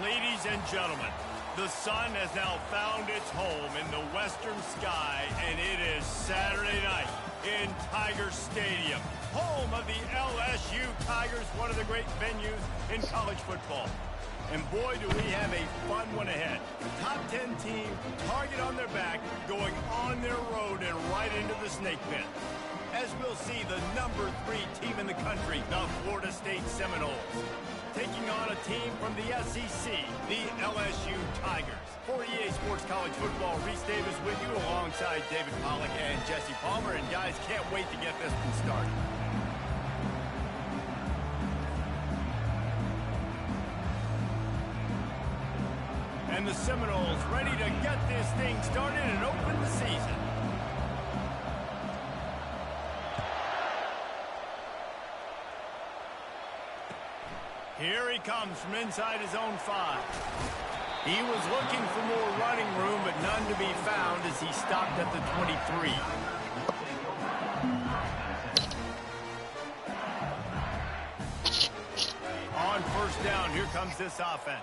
Ladies and gentlemen, the sun has now found its home in the western sky, and it is Saturday night in Tiger Stadium, home of the LSU Tigers, one of the great venues in college football. And boy, do we have a fun one ahead. Top 10 team, target on their back, going on their road and right into the snake pit. As we'll see the number 3 team in the country, the Florida State Seminoles, taking on a team from the SEC, the LSU Tigers. For EA Sports College Football, Reese Davis with you alongside David Pollack and Jesse Palmer. And guys, can't wait to get this one started. And the Seminoles ready to get this thing started and open the season. Here he comes from inside his own 5. He was looking for more running room, but none to be found as he stopped at the 23. On first down, here comes this offense.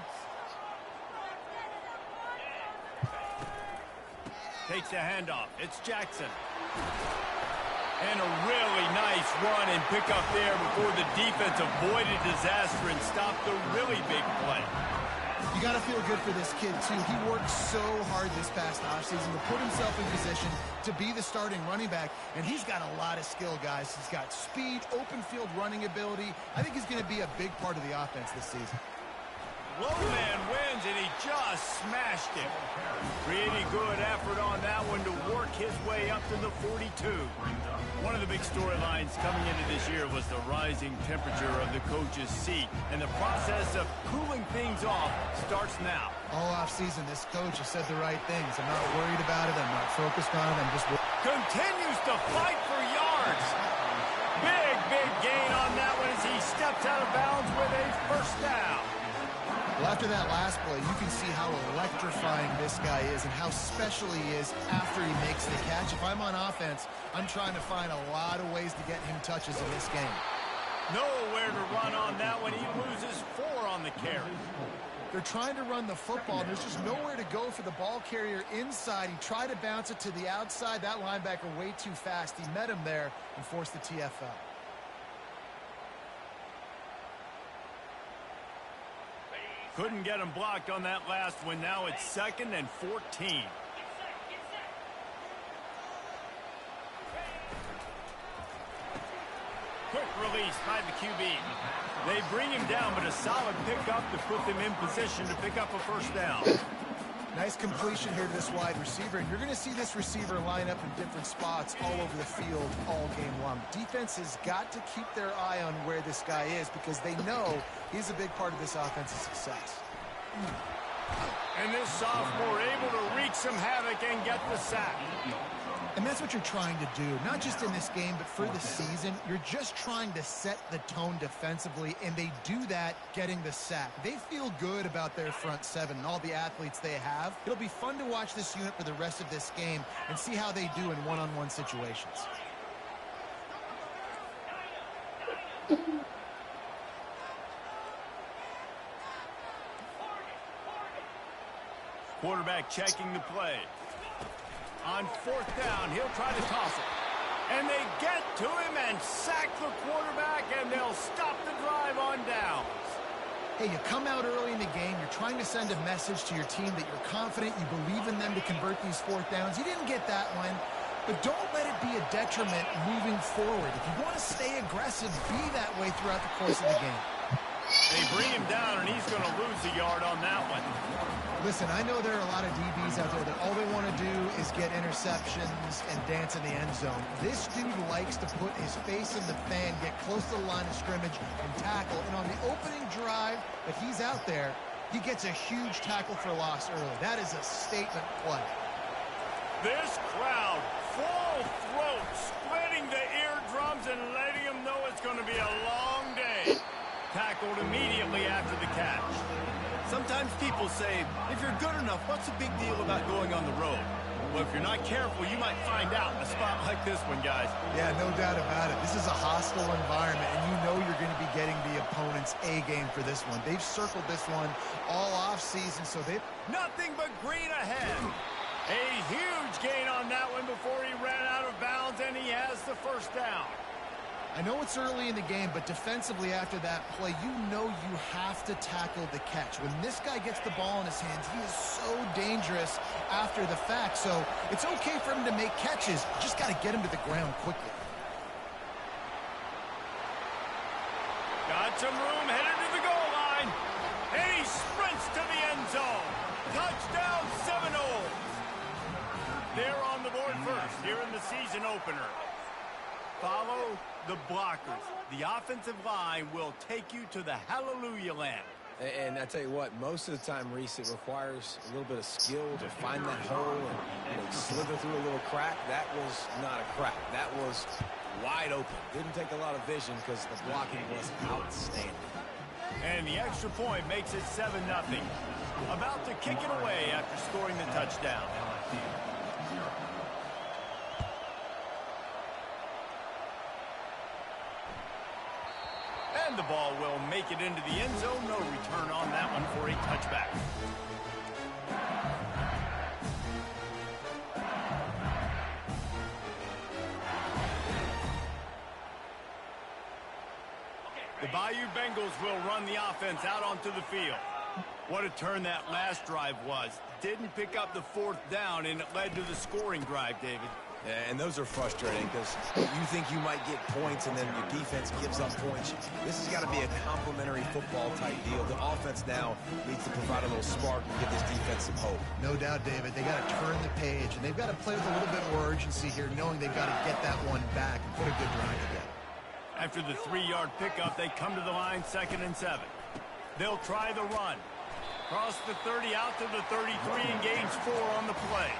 Takes a handoff. It's Jackson. And a really nice run and pick up there before the defense avoided disaster and stopped the really big play. You got to feel good for this kid, too. He worked so hard this past offseason to put himself in position to be the starting running back, and he's got a lot of skill, guys. He's got speed, open field running ability. I think he's going to be a big part of the offense this season. Low man wins, and he just smashed it. Pretty good effort on that one to work his way up to the 42. One of the big storylines coming into this year was the rising temperature of the coach's seat, and the process of cooling things off starts now. All offseason, this coach has said the right things. I'm not worried about it. I'm not focused on it. I'm just... Continues to fight for yards. Big gain on that one as he steps out of bounds with a first down. Well, after that last play, you can see how electrifying this guy is and how special he is after he makes the catch. If I'm on offense, I'm trying to find a lot of ways to get him touches in this game. Nowhere to run on that one. He loses 4 on the carry. They're trying to run the football, and there's just nowhere to go for the ball carrier inside. He tried to bounce it to the outside. That linebacker way too fast. He met him there and forced the TFL. Couldn't get him blocked on that last one. Now it's 2nd and 14. Quick release by the QB. They bring him down, but a solid pickup to put them in position to pick up a first down. Nice completion here to this wide receiver, and you're going to see this receiver line up in different spots all over the field all game long. Defense has got to keep their eye on where this guy is because they know he's a big part of this offense's success. And this sophomore able to wreak some havoc and get the sack. And that's what you're trying to do, not just in this game, but for the season. You're just trying to set the tone defensively, and they do that getting the sack. They feel good about their front 7 and all the athletes they have. It'll be fun to watch this unit for the rest of this game and see how they do in one-on-one situations. Quarterback checking the play. On 4th down, he'll try to toss it. And they get to him and sack the quarterback, and they'll stop the drive on downs. Hey, you come out early in the game, you're trying to send a message to your team that you're confident, you believe in them to convert these 4th downs. You didn't get that one, but don't let it be a detriment moving forward. If you want to stay aggressive, be that way throughout the course of the game. They bring him down, and he's going to lose a yard on that one. Listen, I know there are a lot of DBs out there that all they want to do is get interceptions and dance in the end zone. This dude likes to put his face in the fan, get close to the line of scrimmage, and tackle. And on the opening drive that he's out there, he gets a huge tackle for loss early. That is a statement play. This crowd, full throat, splitting the eardrums and letting them know it's going to be a long day. Tackled immediately after the catch. Sometimes people say, if you're good enough, what's the big deal about going on the road? Well, if you're not careful, you might find out in a spot like this one, guys. Yeah, no doubt about it. This is a hostile environment, and you know you're going to be getting the opponent's A game for this one. They've circled this one all offseason, so they've... Nothing but green ahead. A huge gain on that one before he ran out of bounds, and he has the first down. I know it's early in the game, but defensively after that play, you know you have to tackle the catch. When this guy gets the ball in his hands, he is so dangerous after the fact. So it's okay for him to make catches. You just got to get him to the ground quickly. Got some room headed to the goal line. And he sprints to the end zone. Touchdown Seminoles. They're on the board first here in the season opener. Follow the blockers. The offensive line will take you to the hallelujah land. And I tell you what, most of the time, Reese, it requires a little bit of skill to find that hole and slither through a little crack. That was not a crack. That was wide open. Didn't take a lot of vision because the blocking was outstanding. And the extra point makes it 7-0. About to kick it away after scoring the touchdown. And the ball will make it into the end zone. No return on that one for a touchback. The Bayou Bengals will run the offense out onto the field. What a turn that last drive was. Didn't pick up the fourth down, and it led to the scoring drive, David. And those are frustrating because you think you might get points and then your defense gives up points. This has got to be a complementary football type deal. The offense now needs to provide a little spark and give this defense some hope. No doubt, David. They got to turn the page, and they've got to play with a little bit more urgency here, knowing they've got to get that one back and put a good drive together. After the 3-yard pickup, they come to the line 2nd and 7. They'll try the run. Cross the 30 out to the 33 and gains 4 on the play.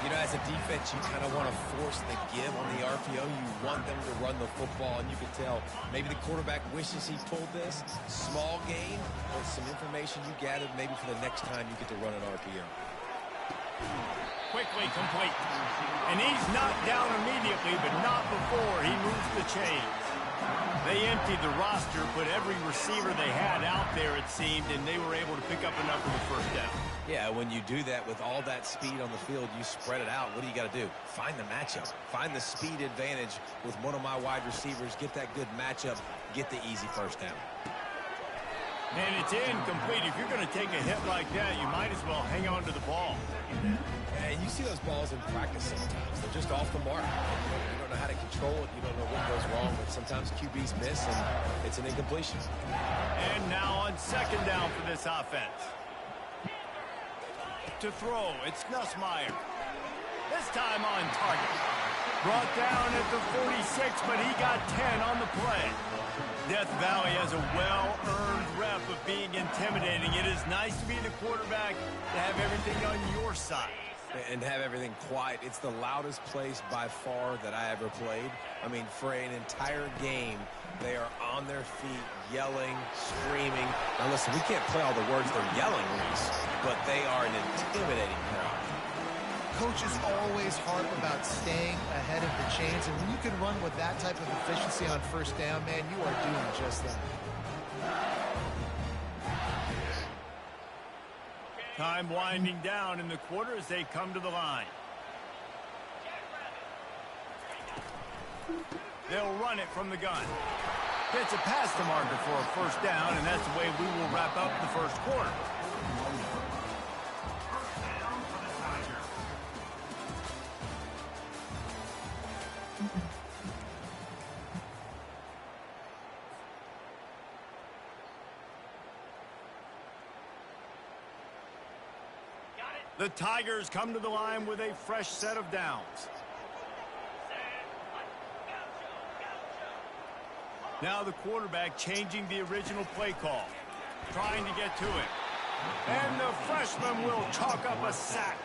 You know, as a defense, you kind of want to force the give on the RPO. You want them to run the football, and you can tell maybe the quarterback wishes he pulled this. Small gain, but some information you gathered maybe for the next time you get to run an RPO. Quickly complete. And he's knocked down immediately, but not before he moves the chains. They emptied the roster, put every receiver they had out there, it seemed, and they were able to pick up enough for the first down. Yeah, when you do that with all that speed on the field, you spread it out. What do you got to do? Find the matchup. Find the speed advantage with one of my wide receivers. Get that good matchup. Get the easy first down. And it's incomplete. If you're going to take a hit like that, you might as well hang on to the ball. And you see those balls in practice sometimes. They're just off the mark. You don't know how to control it. You don't know what goes wrong, but sometimes QBs miss, and it's an incompletion. And now on 2nd down for this offense. To throw, it's Nussmeier. This time on target. Brought down at the 46, but he got 10 on the play. Death Valley has a well-earned rep of being intimidating. It is nice to be the quarterback, to have everything on your side. And have everything quiet. It's the loudest place by far that I ever played. I mean, for an entire game, they are on their feet, yelling, screaming. Now listen, we can't play all the words they're yelling, Reese, but they are an intimidating crowd. Coaches always harp about staying ahead of the chains, and when you can run with that type of efficiency on first down, man, you are doing just that. Time winding down in the quarter as they come to the line. They'll run it from the gun. Gets it past the marker for a first down, and that's the way we will wrap up the first quarter. The Tigers come to the line with a fresh set of downs. Now the quarterback changing the original play call, trying to get to it. And the freshman will chalk up a sack.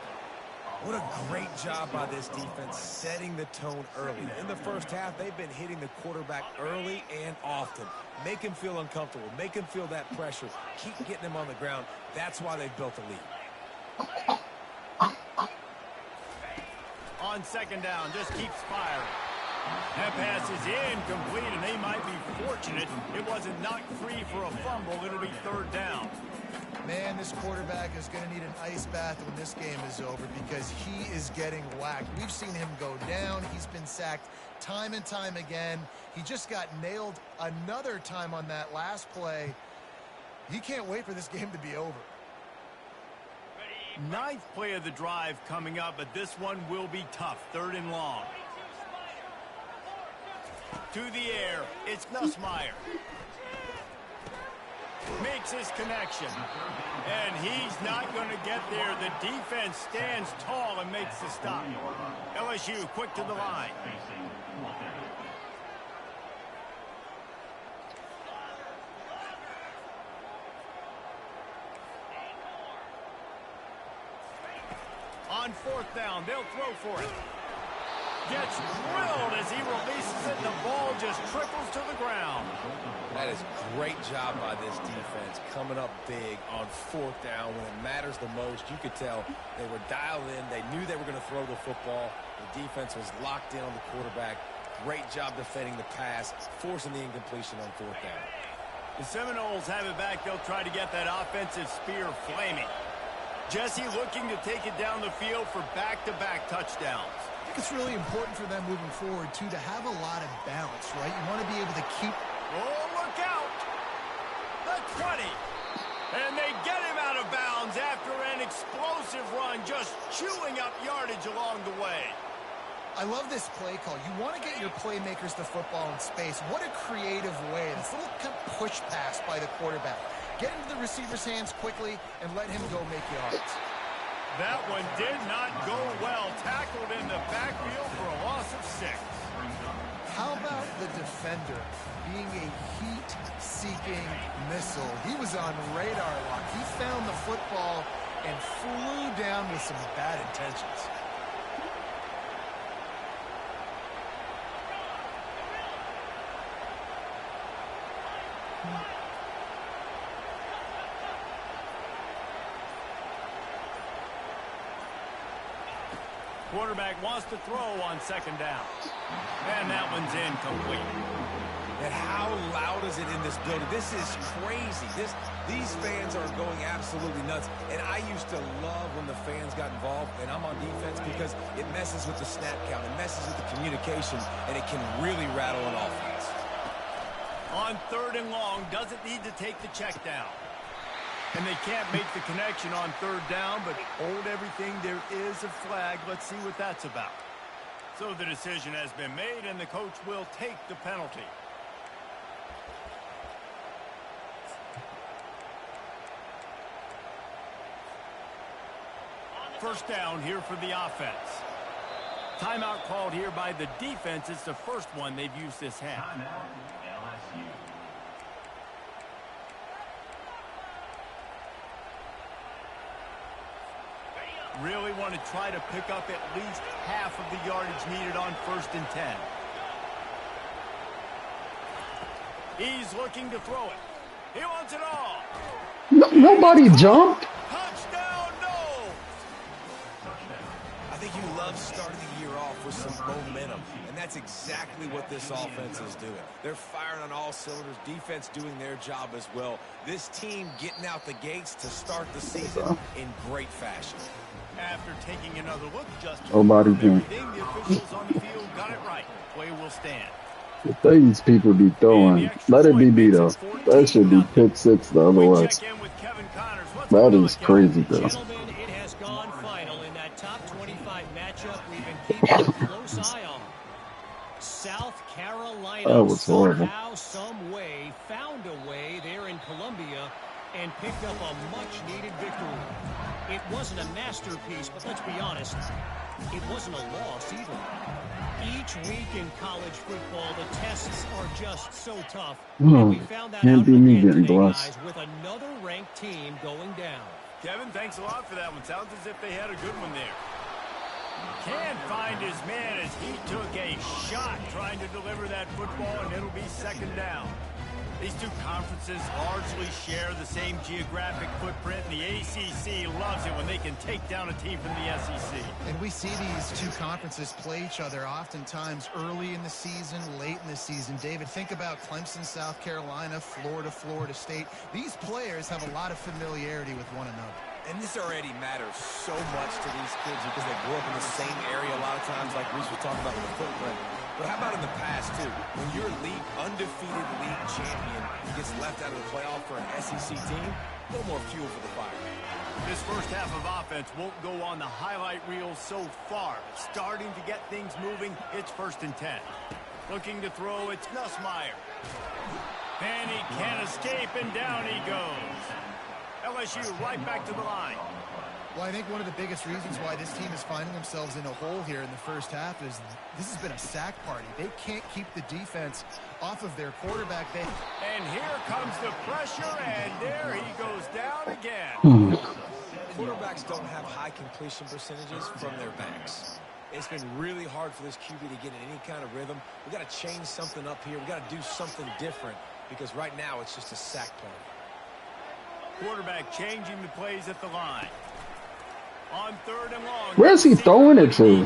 What a great job by this defense setting the tone early. In the first half, they've been hitting the quarterback early and often. Make him feel uncomfortable. Make him feel that pressure. Keep getting him on the ground. That's why they've built a lead. on second down. Just keeps firing. That pass is incomplete, and they might be fortunate it wasn't knocked free for a fumble. It'll be third down. Man, this quarterback is going to need an ice bath when this game is over because he is getting whacked. We've seen him go down. He's been sacked time and time again. He just got nailed another time on that last play. He can't wait for this game to be over. Ninth play of the drive coming up, but this one will be tough. Third and long. To the air, it's Nussmeier. Makes his connection. And he's not going to get there. The defense stands tall and makes the stop. LSU quick to the line. On fourth down, they'll throw for it. Gets drilled as he releases it. The ball just trickles to the ground. That is great job by this defense, coming up big on fourth down when it matters the most. You could tell they were dialed in. They knew they were going to throw the football. The defense was locked in on the quarterback. Great job defending the pass, forcing the incompletion on fourth down. The Seminoles have it back. They'll try to get that offensive spear flaming. Jesse looking to take it down the field for back-to-back touchdowns. I think it's really important for them moving forward, too, to have a lot of balance, right? You want to be able to keep... Oh, look out! The 20. And they get him out of bounds after an explosive run, just chewing up yardage along the way. I love this play call. You want to get your playmakers the football in space. What a creative way. This little push pass by the quarterback. Get into the receiver's hands quickly and let him go make yards. That one did not go well. Tackled in the backfield for a loss of 6. How about the defender being a heat-seeking missile? He was on radar lock. He found the football and flew down with some bad intentions. Quarterback wants to throw on second down. And that one's incomplete. And how loud is it in this building? This is crazy. These fans are going absolutely nuts. And I used to love when the fans got involved, and I'm on defense because it messes with the snap count. It messes with the communication, and it can really rattle an offense. On third and long, doesn't need to take the check down. And they can't make the connection on third down, but hold everything. There is a flag. Let's see what that's about. So the decision has been made, and the coach will take the penalty. First down here for the offense. Timeout called here by the defense. It's the first one they've used this half. Really want to try to pick up at least half of the yardage needed on 1st and 10. He's looking to throw it. He wants it all. Nobody jumped. Touchdown, no! I think you love starting the year off with some momentum, and that's exactly what this offense is doing. They're firing on all cylinders, defense doing their job as well. This team getting out the gates to start the season in great fashion. After taking another look, Justin, Nobody jumped. the officials on the field got it right. Play will stand. The things people be throwing, let it be though. That should be pick six the other way. That is crazy though. Gentlemen, it has gone final in that top 25 matchup we've been keeping a close eye on. South Carolina That was horrible. somehow, some way, found a way there in Columbia and picked up a much-needed victory. It wasn't a masterpiece, but let's be honest, it wasn't a loss either. Each week in college football, the tests are just so tough. And we found that Can't out be me again getting today, blessed. guys, with another ranked team going down. Kevin, thanks a lot for that one. Sounds as if they had a good one there. Can't find his man as he took a shot trying to deliver that football, and it'll be second down. These two conferences largely share the same geographic footprint, and the ACC loves it when they can take down a team from the SEC. And we see these two conferences play each other oftentimes early in the season, late in the season. David, think about Clemson, South Carolina, Florida, Florida State. These players have a lot of familiarity with one another. And this already matters so much to these kids because they grew up in the same area a lot of times, like Reese was talking about with the footprint. But how about in the past, too? When your undefeated league champion gets left out of the playoff for an SEC team, a little more fuel for the fire. This first half of offense won't go on the highlight reel so far. Starting to get things moving, it's 1st and 10. Looking to throw, it's Nussmeier. And he can't escape, and down he goes. LSU right back to the line. Well, I think one of the biggest reasons why this team is finding themselves in a hole here in the first half is this has been a sack party. They can't keep the defense off of their quarterback. And here comes the pressure, and there he goes down again. Quarterbacks don't have high completion percentages from their backs. It's been really hard for this QB to get in any kind of rhythm. We've got to change something up here. We've got to do something different because right now it's just a sack party. Quarterback changing the plays at the line. On 3rd and long. Where's he throwing it to?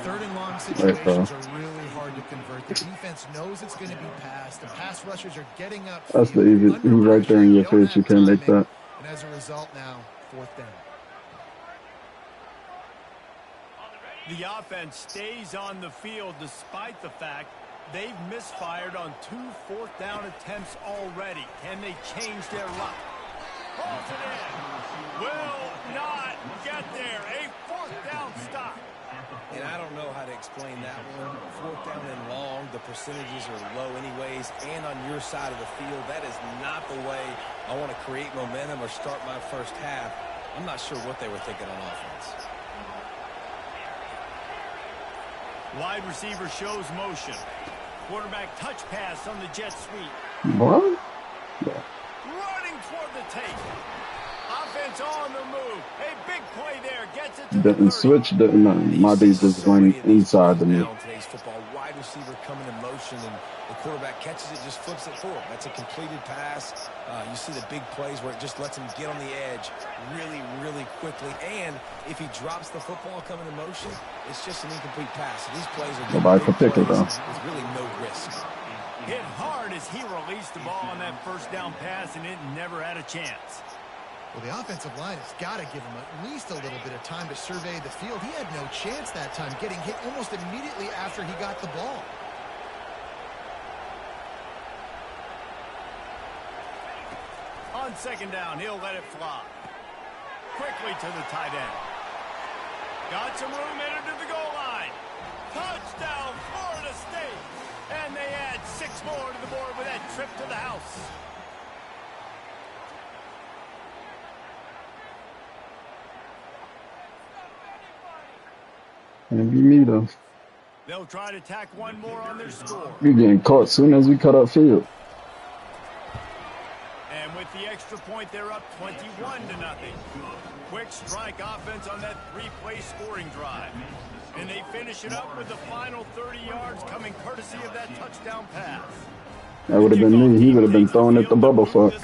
3rd and long situations are really hard to convert. The defense knows it's going to be passed. The pass rushers are getting up. That's the easy. He's right there in your face. You can't make that. And as a result now, 4th down. The offense stays on the field despite the fact they've misfired on 2 4th down attempts already. Can they change their luck? Holds it in. Will not get there. A 4th down stop. And I don't know how to explain that one. 4th down and long, the percentages are low anyways, and on your side of the field, that is not the way I want to create momentum or start my first half. I'm not sure what they were thinking on offense. Wide receiver shows motion. Quarterback touch pass on the jet sweep. What? Yeah. Running toward the tape. Offense on the move. A big play there. Gets it to the Didn't 30. switch, didn't nothing. My defense went inside the me. Today's football, wide receiver coming in motion, and the quarterback catches it, just flips it forward. That's a completed pass. You see the big plays where it just lets him get on the edge really, really quickly. And if he drops the football coming in motion, it's just an incomplete pass. So these plays are Nobody could pick it, though. With really no risk. Hit hard as he released the ball on that 1st down pass, and it never had a chance. Well, the offensive line has got to give him at least a little bit of time to survey the field. He had no chance that time, getting hit almost immediately after he got the ball. On 2nd down, he'll let it fly. Quickly to the tight end. Got some room headed to the goal line. Touchdown, Florida State. And they add 6 more to the board with that trip to the house. And be me, though. They'll try to tack one more on their score. You're getting caught soon as we cut up field. And with the extra point, they're up 21-0. Quick strike offense on that 3-play scoring drive. And they finish it up with the final 30 yards coming courtesy of that touchdown pass. That would have been me. He would have been throwing at the bubble fuck.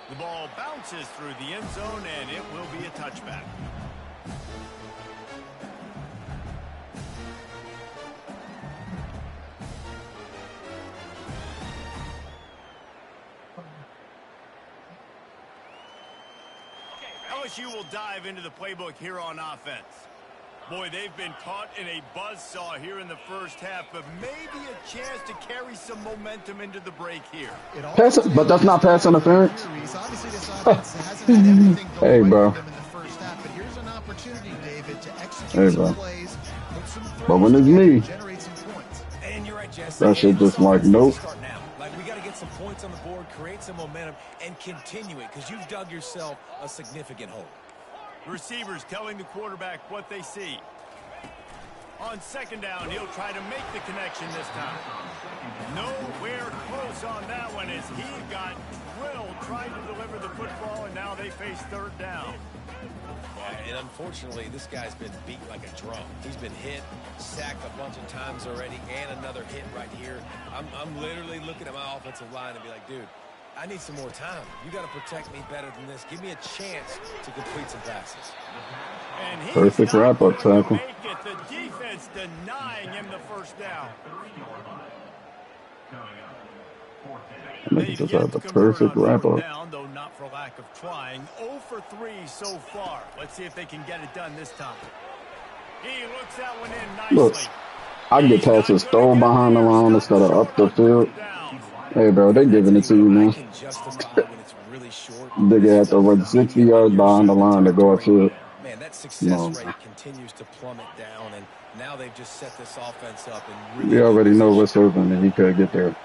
The ball bounces through the end zone, and it will be a touchback. LSU will dive into the playbook here on offense. Boy, they've been caught in a buzzsaw here in the first half, but maybe a chance to carry some momentum into the break here. Pass it, but that's not pass interference. Hey, bro. Hey, bro. But when it's me, that shit just like, nope. Like, we got to get some points on the board, create some momentum, and continue it, because you've dug yourself a significant hole. Receivers telling the quarterback what they see. On second down, he'll try to make the connection this time. Nowhere close on that one as he got drilled trying to deliver the football, and now they face third down. Yeah, and unfortunately, this guy's been beat like a drum. He's been hit, sacked a bunch of times already, and another hit right here. I'm literally looking at my offensive line and be like, dude, I need some more time. You got to protect me better than this. Give me a chance to complete some passes. And perfect wrap-up tackle. The defense denying him the first down. They just had the perfect wrap-up. Down, though not for lack of trying. 0 for 3 so far. Let's see if they can get it done this time. He looks that one in nicely. Look, I get passes thrown behind the line instead of up the field. Hey, bro, they giving it to you, man. They get to run 60 yards behind the line to go upfield. Man, that success rate continues to plummet down, and now they've just set this offense up. And really we already know what's open, and he could get there.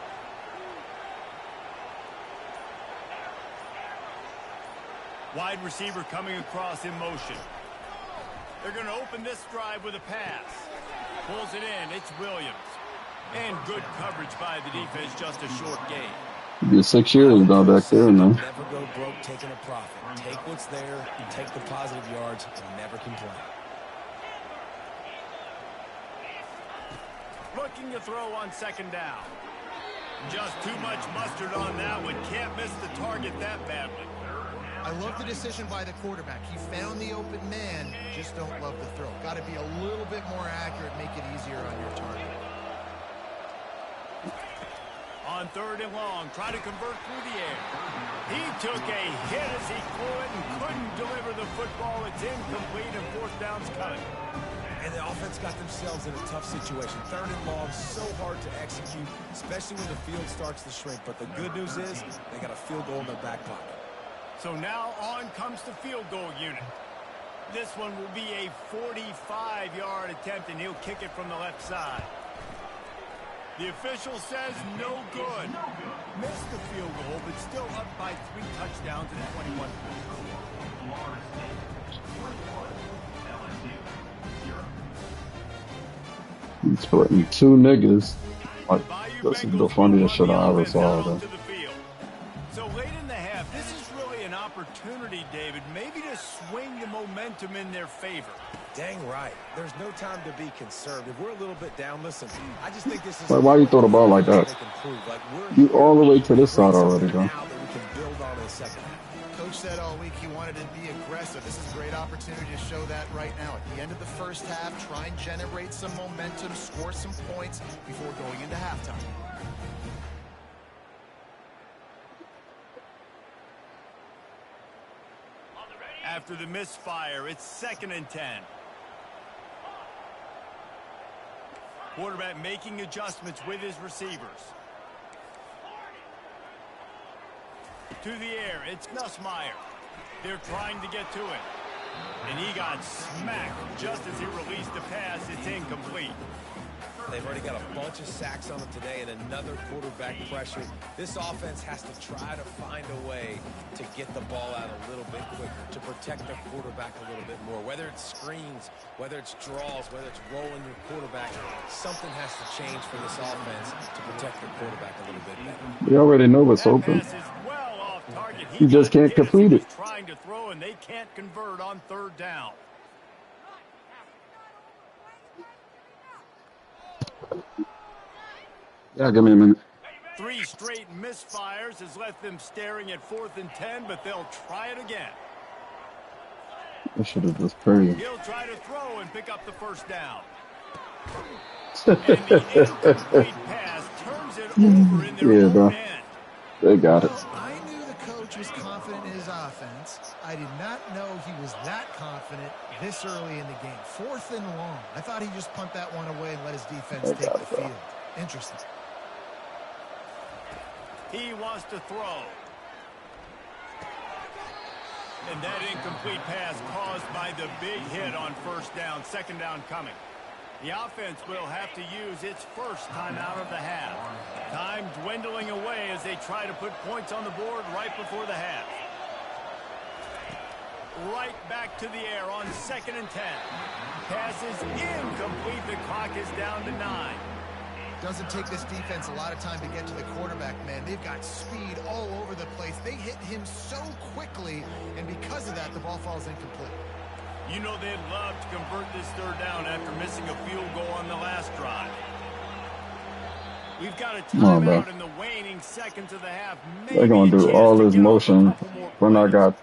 Wide receiver coming across in motion. They're going to open this drive with a pass. Pulls it in. It's Williams. And good coverage by the defense, just a short gain. You're 6 years now back there, man. Never go broke taking a profit. Take what's there, take the positive yards, and never complain. Looking to throw on second down. Just too much mustard on that one. Can't miss the target that badly. I love the decision by the quarterback. He found the open man, just don't love the throw. Got to be a little bit more accurate, make it easier on your target. On third and long, try to convert through the air. He took a hit as he threw it and couldn't deliver the football. It's incomplete and fourth down's coming. And the offense got themselves in a tough situation. Third and long, so hard to execute, especially when the field starts to shrink. But the good news is they got a field goal in their back pocket. So now on comes the field goal unit. This one will be a 45-yard attempt, and he'll kick it from the left side. The official says no good. Missed the field goal, but still up by 3 touchdowns and 21 points. He's splitting 2 niggas. Like, this is the funniest shit I ever saw. Though. So late in the half, this is really an opportunity, David, maybe to swing the momentum in their favor. Dang right. There's no time to be conservative. We're a little bit down. Listen, I just think this is... Like, why you throw the ball like that? You all the way to this side already, though. Coach said all week he wanted to be aggressive. This is a great opportunity to show that right now. At the end of the first half, try and generate some momentum, score some points before going into halftime. After the misfire, it's 2nd and 10. Quarterback making adjustments with his receivers. To the air, it's Nussmeier. They're trying to get to it. And he got smacked just as he released the pass. It's incomplete. They've already got a bunch of sacks on them today and another quarterback pressure. This offense has to try to find a way to get the ball out a little bit quicker, to protect the quarterback a little bit more. Whether it's screens, whether it's draws, whether it's rolling your quarterback, something has to change for this offense to protect the quarterback a little bit better. We already know what's open. You just can't complete it. Trying to throw and they can't convert on third down. Yeah, give me a minute. 3 straight misfires has left them staring at 4th and 10, but they'll try it again. That shit is just crazy. He'll try to throw and pick up the first down. And the incomplete pass turns it over in their own end. They got it. I knew the coach was confident in his offense. I did not know he was that confident this early in the game. 4th and long. I thought he'd just punt that one away and let his defense take the field. Interesting. He wants to throw. And that incomplete pass caused by the big hit on first down. 2nd down coming. The offense will have to use its first time out of the half. Time dwindling away as they try to put points on the board right before the half. Right back to the air on 2nd and 10. pass is incomplete. The clock is down to 9. Doesn't take this defense a lot of time to get to the quarterback, man. They've got speed all over the place. They hit him so quickly, and because of that, the ball falls incomplete. You know they'd love to convert this third down after missing a field goal on the last drive. We've got a timeout in the waning seconds of the half. They're going to do all this motion when I got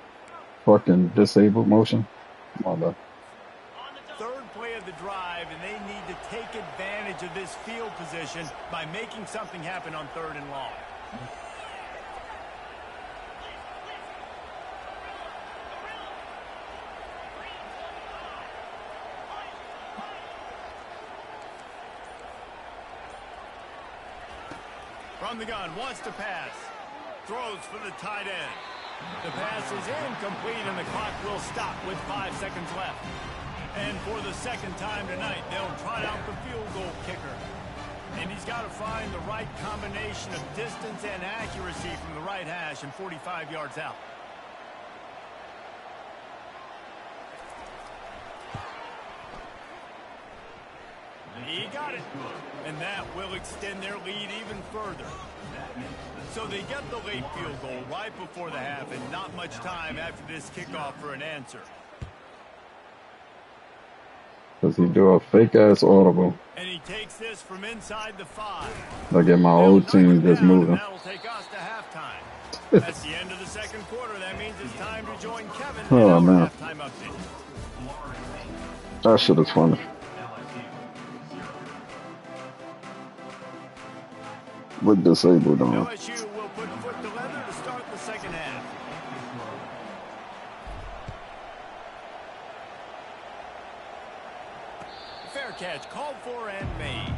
fucking disabled motion. Come on, bro. Third play of the drive, and they need to take advantage of this field position by making something happen on 3rd and long. From the gun, wants to pass. Throws for the tight end. The pass is incomplete, and the clock will stop with 5 seconds left. And for the second time tonight, they'll try out the field goal kicker. And he's got to find the right combination of distance and accuracy from the right hash and 45 yards out. He got it. And that will extend their lead even further. So they get the late field goal right before the half, and not much time after this kickoff for an answer. Does he do a fake-ass audible? And he takes this from inside the 5. I get my old team just moving. That'll take us to halftime. That's the end of the second quarter. That means it's time to join Kevin. Oh, man. Halftime update. That shit is funny. With disabled on. LSU will put foot to leather to start the second half. Fair catch called for and made.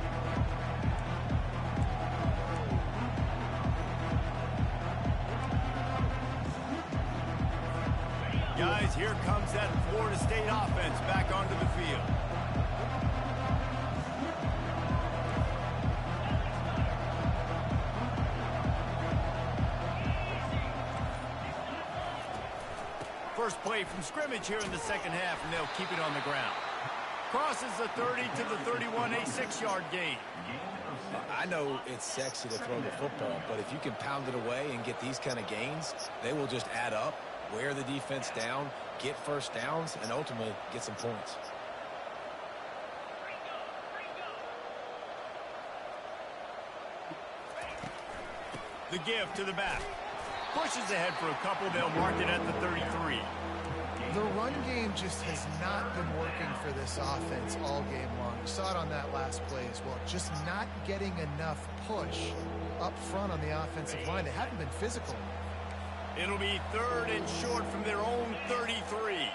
Guys, here comes that Florida State offense back onto the field. First play from scrimmage here in the second half, and they'll keep it on the ground. Crosses the 30 to the 31, a 6-yard gain. I know it's sexy to throw the football, but if you can pound it away and get these kind of gains, they will just add up, wear the defense down, get first downs, and ultimately get some points. The give to the back. Pushes ahead for a couple. They'll mark it at the 33. The run game just has not been working for this offense all game long. You saw it on that last play as well. Just not getting enough push up front on the offensive line. They haven't been physical enough. It'll be 3rd and short from their own 33.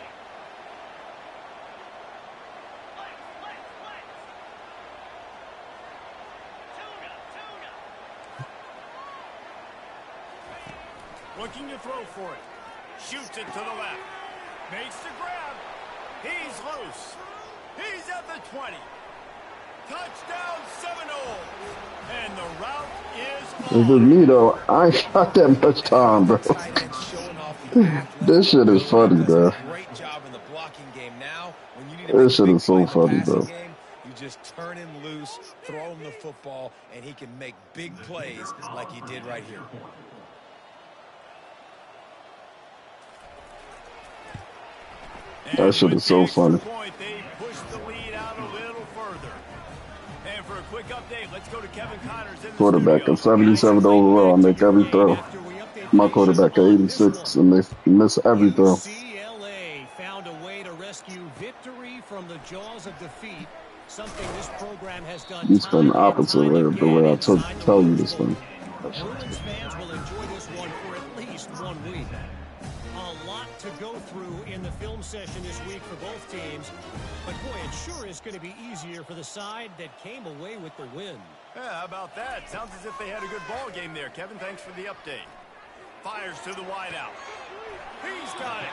Looking to throw for it. Shoots it to the left. Makes the grab. He's loose. He's at the 20. Touchdown Seminoles. And the route is on. If it's me, though, I ain't got that much time, bro. This shit is funny, bro. Great job in the blocking game. Now, when you need to This shit is so funny, bro. you just turn him loose, throw him the football, and he can make big plays like he did right here. That shit is so funny. They push the lead out a little further. And for a quick update, let's go to Kevin Connors in the Quarterback at 77 overall. I make every throw. My quarterback at 86, and they miss every throw. UCLA found a way to rescue victory from the jaws of defeat. Something this program has done. You spin the opposite way of the way I tell you to spin. Bruins fans will enjoy this one for at least 1 week. A lot to go through in the film session this week for both teams. But boy, it sure is going to be easier for the side that came away with the win. Yeah, how about that? Sounds as if they had a good ball game there, Kevin. Thanks for the update. Fires to the wideout. He's got it.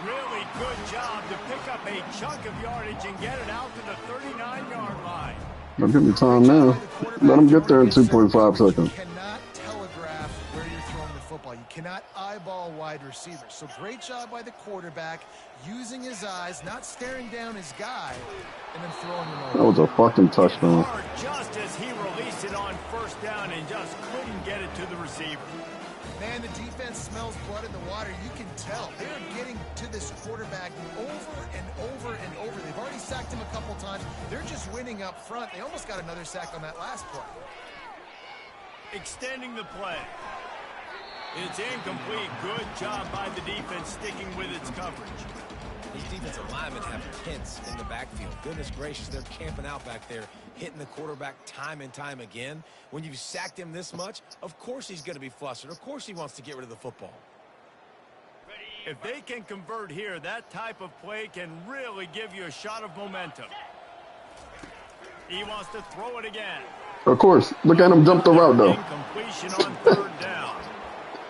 Really good job to pick up a chunk of yardage and get it out to the 39-yard line. Don't give me time now. Let them get there in 2.5 seconds. You cannot telegraph where you're throwing the football. You cannot eyeball wide receivers. So great job by the quarterback, using his eyes, not staring down his guy, and then throwing him over. That was a fucking touchdown. Just as he released it on first down and just couldn't get it to the receiver. Man, the defense smells blood in the water. You can tell. They're getting to this quarterback over and over and over. They've already sacked him a couple times. They're just winning up front. They almost got another sack on that last play. Extending the play. It's incomplete. Good job by the defense sticking with its coverage. These defensive linemen have hints in the backfield. Goodness gracious, they're camping out back there, hitting the quarterback time and time again. When you've sacked him this much, of course he's going to be flustered. Of course he wants to get rid of the football. If they can convert here, that type of play can really give you a shot of momentum. He wants to throw it again. Of course. Look at him jump the route, though. Incompletion on third down.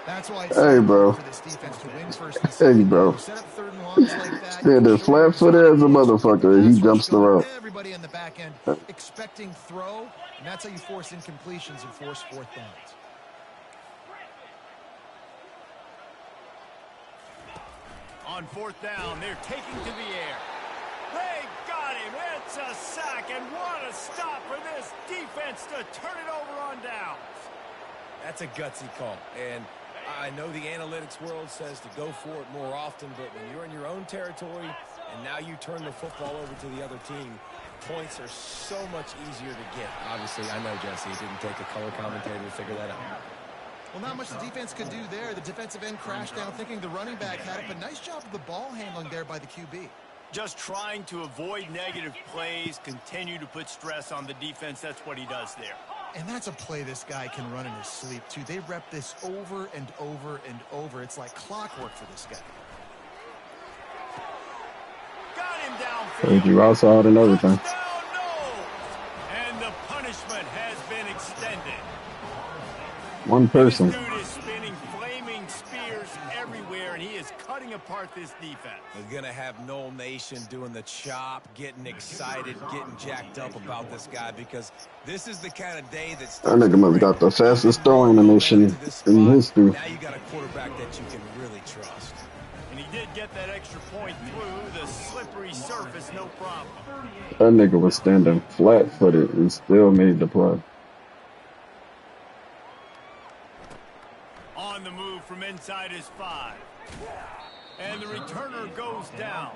That's why it's hey, bro. For this defense to win first and second. Hey, bro. Set up third and longs like that. Yeah, they're flat-footed as a motherfucker. He jumps the route. Everybody in the back end expecting throw, and that's how you force incompletions and force fourth downs. On fourth down, they're taking to the air. They got him. It's a sack, and what a stop for this defense to turn it over on downs. That's a gutsy call, and I know the analytics world says to go for it more often, but when you're in your own territory and now you turn the football over to the other team, points are so much easier to get. Obviously, I know, Jesse, it didn't take a color commentator to figure that out. Well, not much the defense could do there. The defensive end crashed down thinking the running back had it, but nice job of the ball handling there by the QB. Just trying to avoid negative plays, continue to put stress on the defense. That's what he does there. And that's a play this guy can run in his sleep, too. They rep this over and over and over. It's like clockwork for this guy. Got him downfield. Told you outside and everything. And the punishment has been extended. One person. This dude is spinning flaming spears everywhere, and he is cutting apart this defense. We're going to have Noel Nation doing the chop, getting excited, getting jacked up about this guy, because this is the kind of day that's... That nigga must got the fastest throwing animation in history. Now you got a quarterback that you can really trust. And he did get that extra point through the slippery surface, no problem. That nigga was standing flat-footed and still made the play. On the move from inside his 5. And the returner goes down.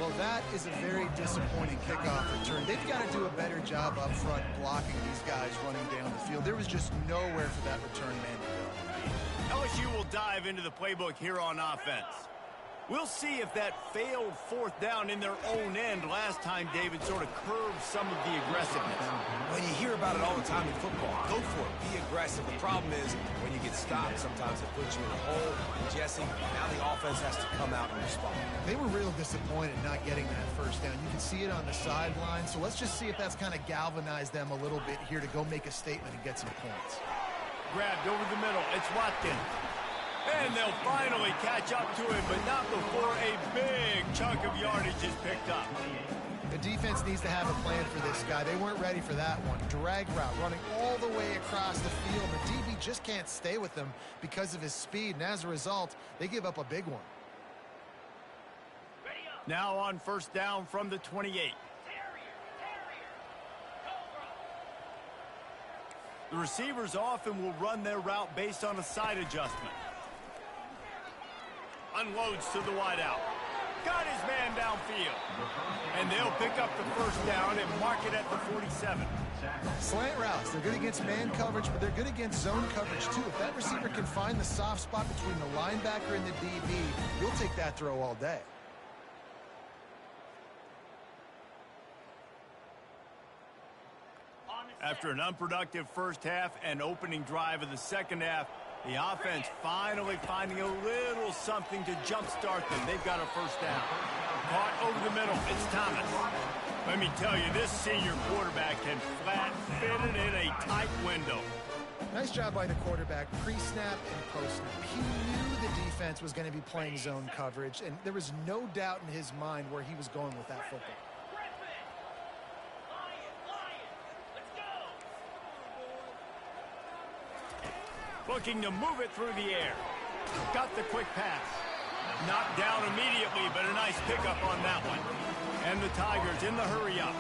Well, that is a very disappointing kickoff return. They've got to do a better job up front blocking these guys running down the field. There was just nowhere for that return man to go. LSU will dive into the playbook here on offense. We'll see if that failed fourth down in their own end last time, David, sort of curbed some of the aggressiveness. When you hear about it all the time in football, go for it. Be aggressive. The problem is when you get stopped, sometimes it puts you in a hole. Jesse, now the offense has to come out and respond. They were real disappointed not getting that first down. You can see it on the sideline. So let's just see if that's kind of galvanized them a little bit here to go make a statement and get some points. Grabbed over the middle. It's Watkins. And they'll finally catch up to him, but not before a big chunk of yardage is picked up. The defense needs to have a plan for this guy. They weren't ready for that one. Drag route running all the way across the field. The DB just can't stay with him because of his speed, and as a result, they give up a big one. Now on first down from the 28. The receivers often will run their route based on a side adjustment. Unloads to the wideout. Got his man downfield. And they'll pick up the first down and mark it at the 47. Slant routes. They're good against man coverage, but they're good against zone coverage, too. If that receiver can find the soft spot between the linebacker and the DB, you'll take that throw all day. After an unproductive first half and opening drive of the second half, the offense finally finding a little something to jumpstart them. They've got a first down. Caught over the middle. It's Thomas. Let me tell you, this senior quarterback can flat fit it in a tight window. Nice job by the quarterback, pre-snap and post-snap. He knew the defense was going to be playing zone coverage, and there was no doubt in his mind where he was going with that football. Looking to move it through the air. Got the quick pass. Knocked down immediately, but a nice pickup on that one. And the Tigers in the hurry up.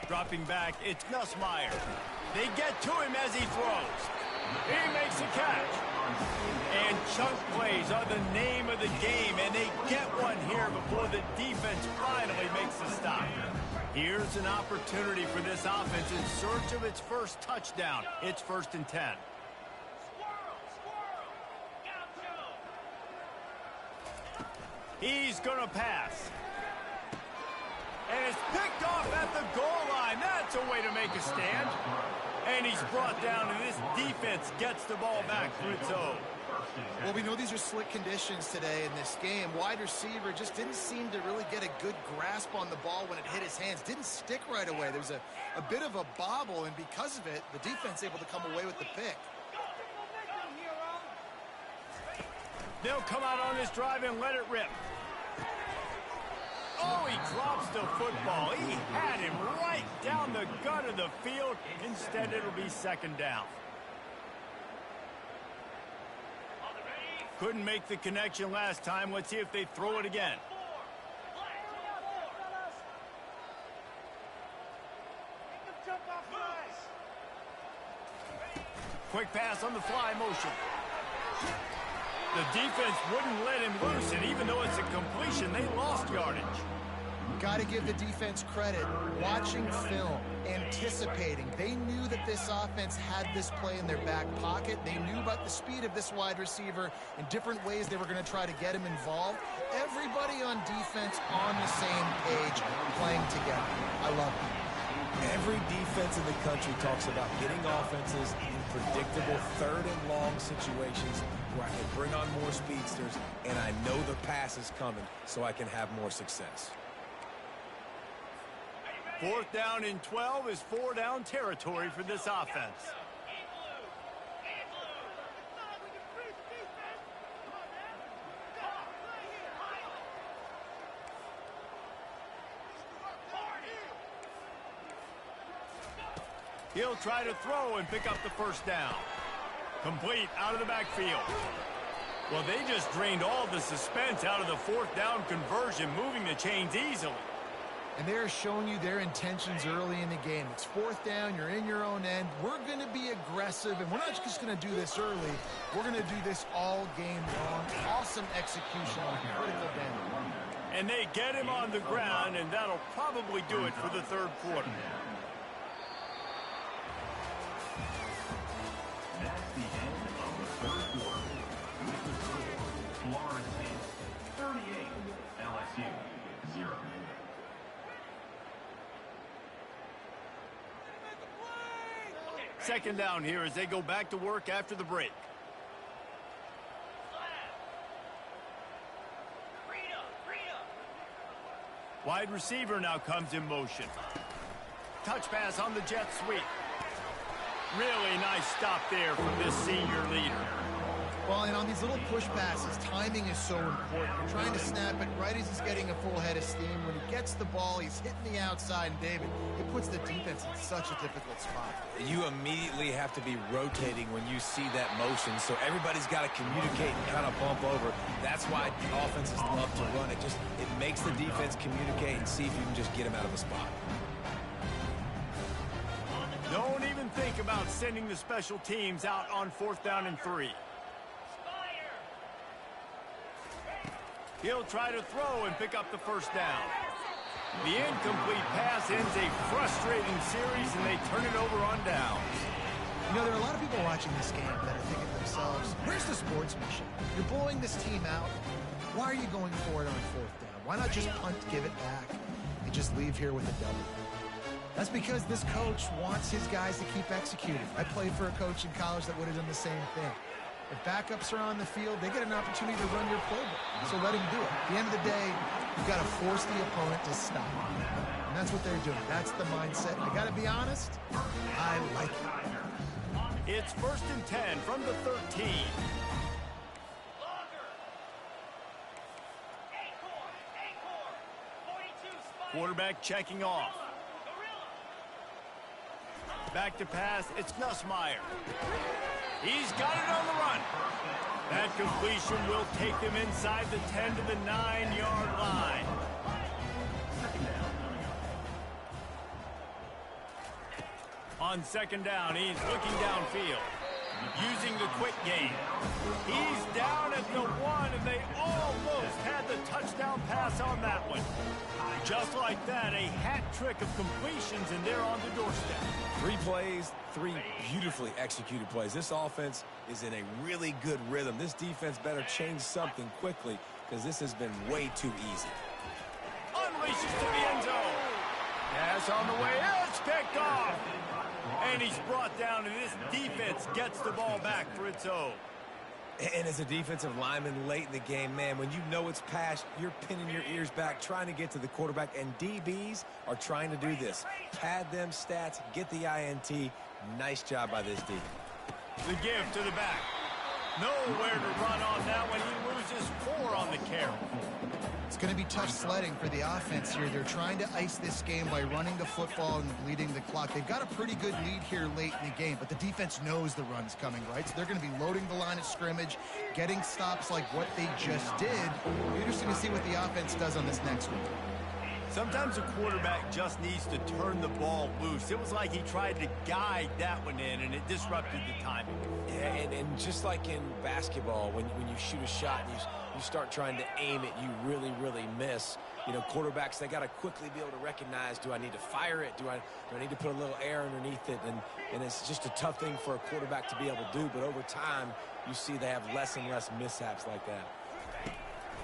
Dropping back, it's Nussmeier. They get to him as he throws. He makes a catch. And chunk plays are the name of the game, and they get one here before the defense finally makes the stop. Here's an opportunity for this offense in search of its first touchdown. It's 1st and 10. He's going to pass. And it's picked off at the goal line. That's a way to make a stand. And he's brought down, and this defense gets the ball back for its own. Well, we know these are slick conditions today in this game. Wide receiver just didn't seem to really get a good grasp on the ball when it hit his hands. Didn't stick right away. There was a bit of a bobble, and because of it, the defense able to come away with the pick. They'll come out on this drive and let it rip. Oh, he drops the football. He had him right down the gut of the field. Instead, it'll be 2nd down. Couldn't make the connection last time. Let's see if they throw it again. Quick pass on the fly motion. The defense wouldn't let him loose, and even though it's a completion, they lost yardage. Got to give the defense credit. Watching film, anticipating. They knew that this offense had this play in their back pocket. They knew about the speed of this wide receiver and different ways they were going to try to get him involved. Everybody on defense on the same page, playing together. I love it. Every defense in the country talks about getting offenses in predictable 3rd and long situations where I can bring on more speedsters and I know the pass is coming so I can have more success. 4th down and 12 is 4-down territory for this offense. He'll try to throw and pick up the 1st down. Complete out of the backfield. Well, they just drained all the suspense out of the 4th down conversion, moving the chains easily. And they're showing you their intentions early in the game. It's 4th down, you're in your own end. We're going to be aggressive, and we're not just going to do this early. We're going to do this all game long. Awesome execution on critical down. And they get him on the ground, and that'll probably do it for the 3rd quarter. That's the end of the 3rd quarter. With the score, Florida State 38, LSU 0. Second down here as they go back to work after the break. Wide receiver now comes in motion. Touch pass on the jet sweep. Really nice stop there from this senior leader. Well, and on these little push passes, timing is so important. You're trying to snap it right as he's getting a full head of steam. When he gets the ball, he's hitting the outside, and David, it puts the defense in such a difficult spot. You immediately have to be rotating when you see that motion, so everybody's got to communicate and kind of bump over. That's why offenses love to run it. It makes the defense communicate and see if you can just get him out of the spot. Don't even think about sending the special teams out on 4th down and 3. He'll try to throw and pick up the 1st down. The incomplete pass ends a frustrating series, and they turn it over on downs. You know, there are a lot of people watching this game that are thinking to themselves, where's the sportsmanship? You're blowing this team out. Why are you going for it on 4th down? Why not just punt, give it back, and just leave here with a W? That's because this coach wants his guys to keep executing. I played for a coach in college that would have done the same thing. If backups are on the field, they get an opportunity to run your playbook. So let him do it. At the end of the day, you've got to force the opponent to stop. And that's what they're doing. That's the mindset. I got to be honest, I like it. It's 1st and 10 from the 13. Quarterback checking off. Back to pass, it's Nussmeier. He's got it on the run. That completion will take them inside the 10 to the 9-yard line. On second down, he's looking downfield, using the quick game. He's down at the 1, and they almost had the touchdown pass on that one. Just like that, a hat trick of completions, and they're on the doorstep. 3 plays, 3 beautifully executed plays. This offense is in a really good rhythm. This defense better change something quickly because this has been way too easy. Unleashes to the end zone. Pass on the way. It's picked off. And he's brought down, and this defense gets the ball back for its own. And as a defensive lineman late in the game, man, when you know it's past, you're pinning your ears back, trying to get to the quarterback, and DBs are trying to do this. Pad them stats, get the INT. Nice job by this D. The give to the back. Nowhere to run on that one. He loses 4 on the carry. It's going to be tough sledding for the offense here. They're trying to ice this game by running the football and bleeding the clock. They've got a pretty good lead here late in the game, but the defense knows the run's coming, right? So they're going to be loading the line of scrimmage, getting stops like what they just did. It'll be interesting to see what the offense does on this next one. Sometimes a quarterback just needs to turn the ball loose. It was like he tried to guide that one in, and it disrupted the timing. Yeah, and just like in basketball, when you shoot a shot and you start trying to aim it, you really, really miss. You know, quarterbacks, they got to quickly be able to recognize, do I need to fire it? Do I need to put a little air underneath it? And it's just a tough thing for a quarterback to be able to do. But over time, you see they have less and less mishaps like that.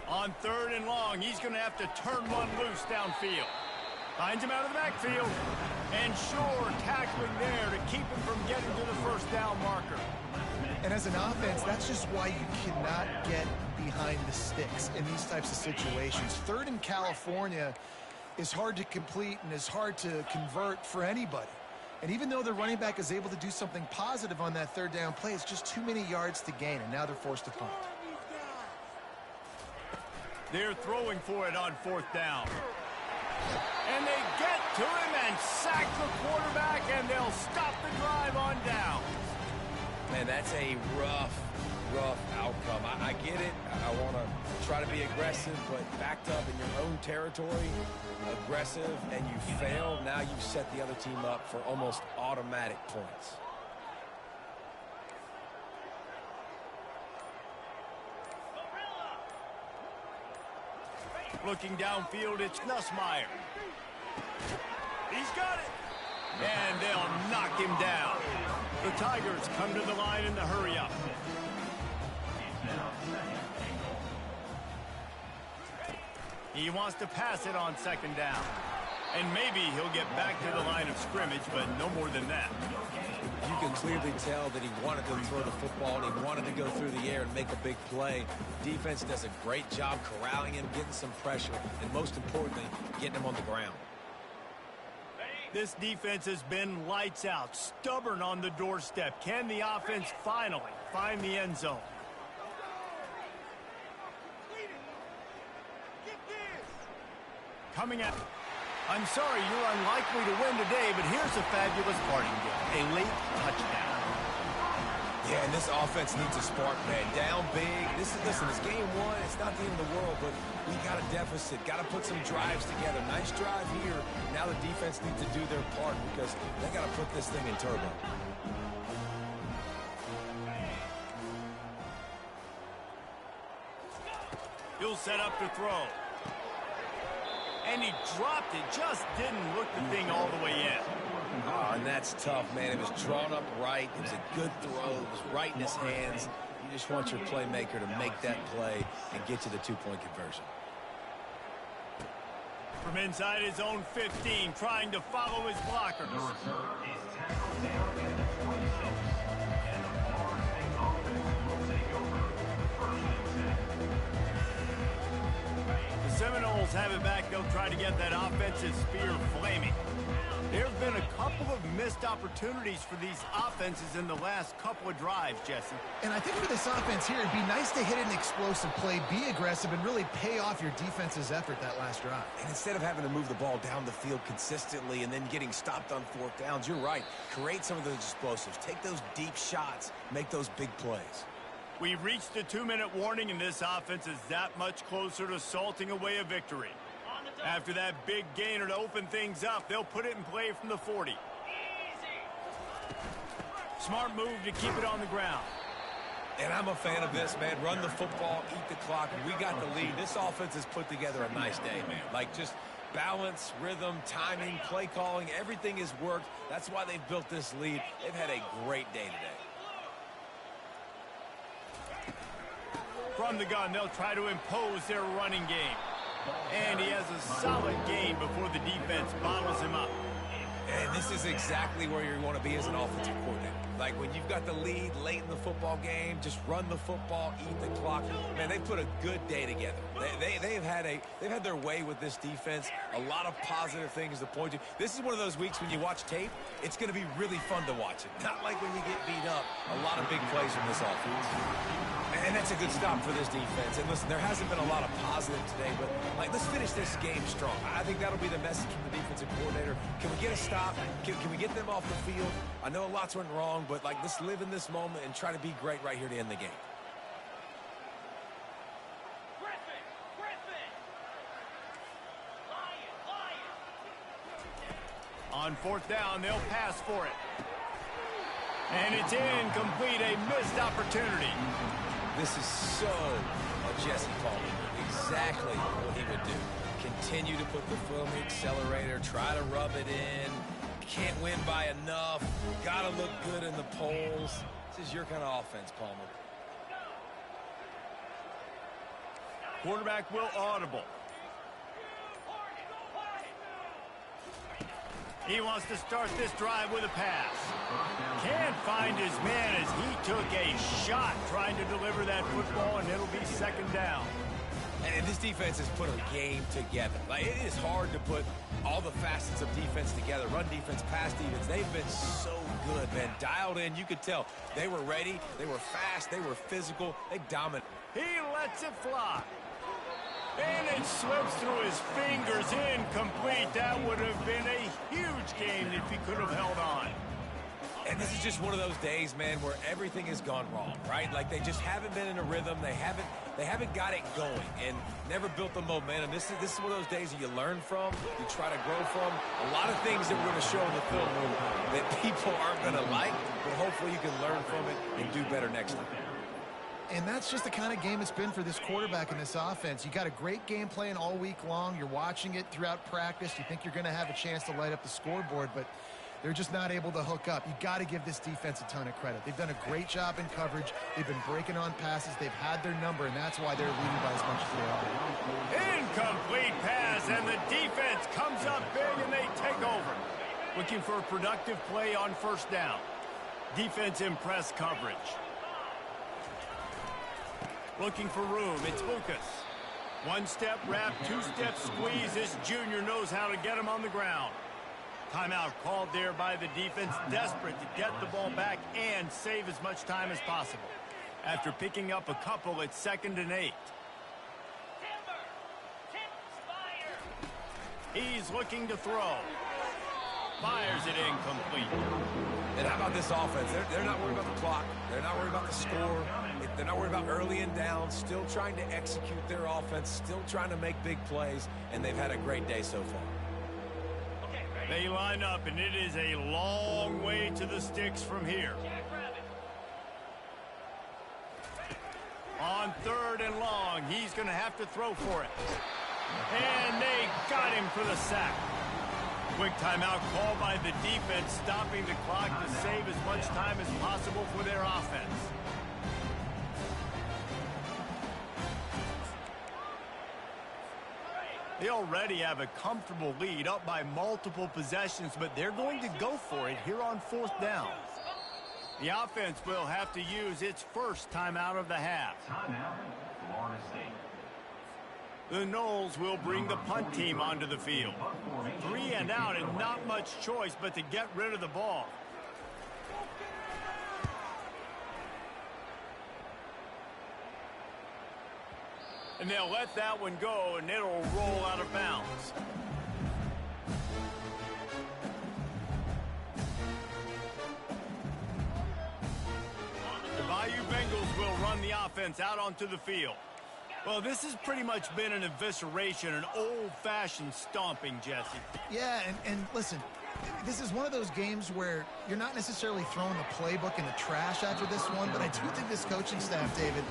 On 3rd and long, he's going to have to turn one loose downfield. Finds him out of the backfield. And sure, tackling there to keep him from getting to the first down marker. And as an offense, that's just why you cannot get behind the sticks in these types of situations. 3rd in California is hard to complete and is hard to convert for anybody. And even though the running back is able to do something positive on that 3rd down play, it's just too many yards to gain, and now they're forced to punt. They're throwing for it on 4th down. And they get to him and sack the quarterback, and they'll stop the drive on down. Man, that's a rough outcome. I get it. I want to try to be aggressive, but backed up in your own territory, aggressive, and you fail. Now you've set the other team up for almost automatic points. Looking downfield, it's Nussmeier. He's got it. And they'll knock him down. The Tigers come to the line in the hurry-up. He wants to pass it on 2nd down. And maybe he'll get back to the line of scrimmage, but no more than that. You can clearly tell that he wanted to throw the football and he wanted to go through the air and make a big play. Defense does a great job corralling him, getting some pressure, and most importantly, getting him on the ground. This defense has been lights out, stubborn on the doorstep. Can the offense finally find the end zone? Coming up. I'm sorry you're unlikely to win today, but here's a fabulous parting gift. A late touchdown. Yeah, and this offense needs a spark, man. Down big. Listen, it's game 1. It's not the end of the world, but we got a deficit. Got to put some drives together. Nice drive here. Now the defense needs to do their part because they got to put this thing in turbo. He'll set up to throw. And he dropped it. Just didn't look the thing all the way in. Oh, and that's tough, man. It was drawn up right. It was a good throw. It was right in his hands. You just want your playmaker to make that play and get to the 2-point conversion. From inside his own 15, trying to follow his blockers. Seminoles have it back. They'll try to get that offensive spear flaming. There's been a couple of missed opportunities for these offenses in the last couple of drives, Jesse. And I think for this offense here, it'd be nice to hit an explosive play, be aggressive, and really pay off your defense's effort that last drive. And instead of having to move the ball down the field consistently and then getting stopped on fourth downs, you're right. Create some of those explosives. Take those deep shots. Make those big plays. We've reached the 2-minute warning, and this offense is that much closer to salting away a victory. After that big gainer to open things up, they'll put it in play from the 40. Smart move to keep it on the ground. And I'm a fan of this, man. Run the football, eat the clock. We got the lead. This offense has put together a nice day, man. Like, just balance, rhythm, timing, play calling, everything has worked. That's why they've built this lead. They've had a great day today. From the gun, they'll try to impose their running game. And he has a solid gain before the defense bottles him up. And this is exactly where you want to be as an offensive coordinator. Like, when you've got the lead late in the football game, just run the football, eat the clock. Man, they put a good day together. They've had their way with this defense. A lot of positive things to point to. This is one of those weeks when you watch tape, it's going to be really fun to watch it. Not like when you get beat up. A lot of big plays from this offense. And that's a good stop for this defense. And listen, there hasn't been a lot of positive today, but like, let's finish this game strong. I think that'll be the message from the defensive coordinator. Can we get a stop? Can we get them off the field? I know a lot's went wrong, but like, let's live in this moment and try to be great right here to end the game. On fourth down, they'll pass for it. And it's incomplete, a missed opportunity. This is so a Jesse Palmer. Exactly what he would do. Continue to put the foot on the accelerator, try to rub it in. Can't win by enough. Got to look good in the polls. This is your kind of offense, Palmer. Quarterback will audible. He wants to start this drive with a pass. Can't find his man as he took a shot trying to deliver that football, and it'll be second down. And this defense has put a game together. Like, it is hard to put all the facets of defense together. Run defense, pass defense. They've been so good, man. Dialed in. You could tell they were ready. They were fast. They were physical. They dominated. He lets it fly. And it slips through his fingers, incomplete. That would have been a huge gain if he could have held on. And this is just one of those days, man, where everything has gone wrong, right? Like, they just haven't been in a rhythm. They haven't got it going and never built the momentum. This is one of those days that you learn from, you try to grow from. A lot of things that we're going to show in the film room that people aren't going to like, but hopefully you can learn from it and do better next time. And that's just the kind of game it's been for this quarterback and this offense. You got a great game plan all week long. You're watching it throughout practice. You think you're going to have a chance to light up the scoreboard, but they're just not able to hook up. You got to give this defense a ton of credit. They've done a great job in coverage. They've been breaking on passes. They've had their number, and that's why they're leading by as much as they are. Incomplete pass, and the defense comes up big, and they take over. Looking for a productive play on first down. Defense in press coverage. Looking for room, it's Lucas. One step wrap, two step squeeze. This junior knows how to get him on the ground. Timeout called there by the defense, desperate to get the ball back and save as much time as possible. After picking up a couple, it's 2nd and 8. He's looking to throw. Fires it incomplete. And how about this offense? They're not worried about the clock. They're not worried about the score. They're not worried about early and down. Still trying to execute their offense. Still trying to make big plays. And they've had a great day so far. They line up, and it is a long way to the sticks from here. On 3rd and long, he's going to have to throw for it. And they got him for the sack. Quick timeout called by the defense, stopping the clock to save as much time as possible for their offense. They already have a comfortable lead, up by multiple possessions, but they're going to go for it here on 4th down. The offense will have to use its first timeout of the half. Timeout, Florida State. The Noles will bring the punt team onto the field. 3 and out and not much choice but to get rid of the ball. And they'll let that one go, and it'll roll out of bounds. The Bayou Bengals will run the offense out onto the field. Well, this has pretty much been an evisceration, an old-fashioned stomping, Jesse. Yeah, and listen, this is one of those games where you're not necessarily throwing the playbook in the trash after this one, but I do think this coaching staff, David,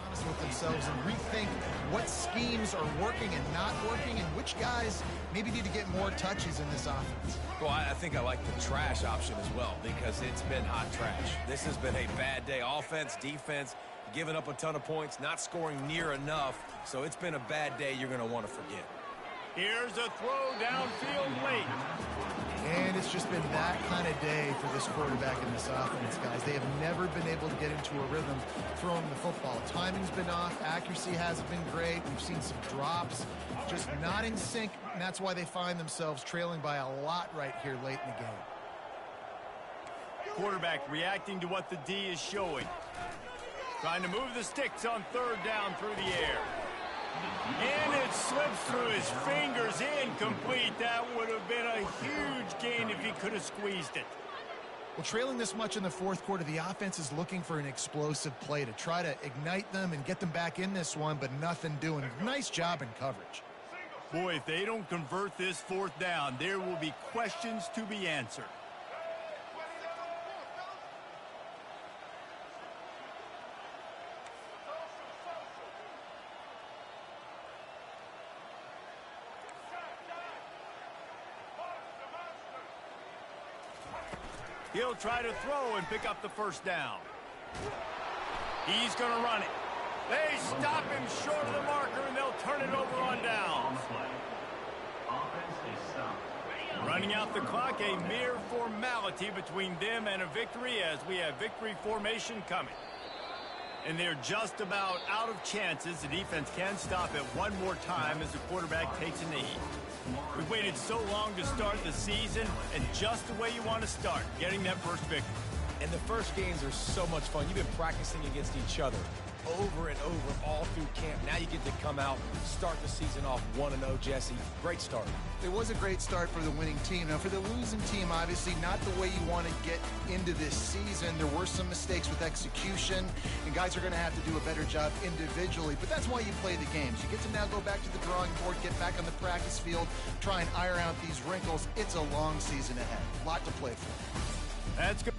honest with themselves and rethink what schemes are working and not working and which guys maybe need to get more touches in this offense. Well, I think I like the trash option as well because it's been hot trash. This has been a bad day. Offense, defense, giving up a ton of points, not scoring near enough. So it's been a bad day you're going to want to forget. Here's a throw downfield late. And it's just been that kind of day for this quarterback and this offense, guys. They have never been able to get into a rhythm throwing the football. Timing's been off. Accuracy hasn't been great. We've seen some drops, just not in sync, and that's why they find themselves trailing by a lot right here late in the game. Quarterback reacting to what the D is showing. Trying to move the sticks on 3rd down through the air. And it slips through his fingers, incomplete. That would have been a huge gain if he could have squeezed it. Well, trailing this much in the 4th quarter, the offense is looking for an explosive play to try to ignite them and get them back in this one, but nothing doing. Nice job in coverage. Boy, if they don't convert this 4th down, there will be questions to be answered. He'll try to throw and pick up the 1st down. He's going to run it. They stop him short of the marker, and they'll turn it over on down. Running out the clock, a mere formality between them and a victory as we have victory formation coming. And they're just about out of chances. The defense can stop it one more time as the quarterback takes a knee. We've waited so long to start the season, and just the way you want to start, getting that first victory. And the first games are so much fun. You've been practicing against each other over and over all through camp. Now you get to come out, start the season off 1-0, Jesse. Great start. It was a great start for the winning team. Now, for the losing team, obviously not the way you want to get into this season. There were some mistakes with execution, and guys are going to have to do a better job individually. But that's why you play the games. You get to now go back to the drawing board, get back on the practice field, try and iron out these wrinkles. It's a long season ahead. A lot to play for. That's good.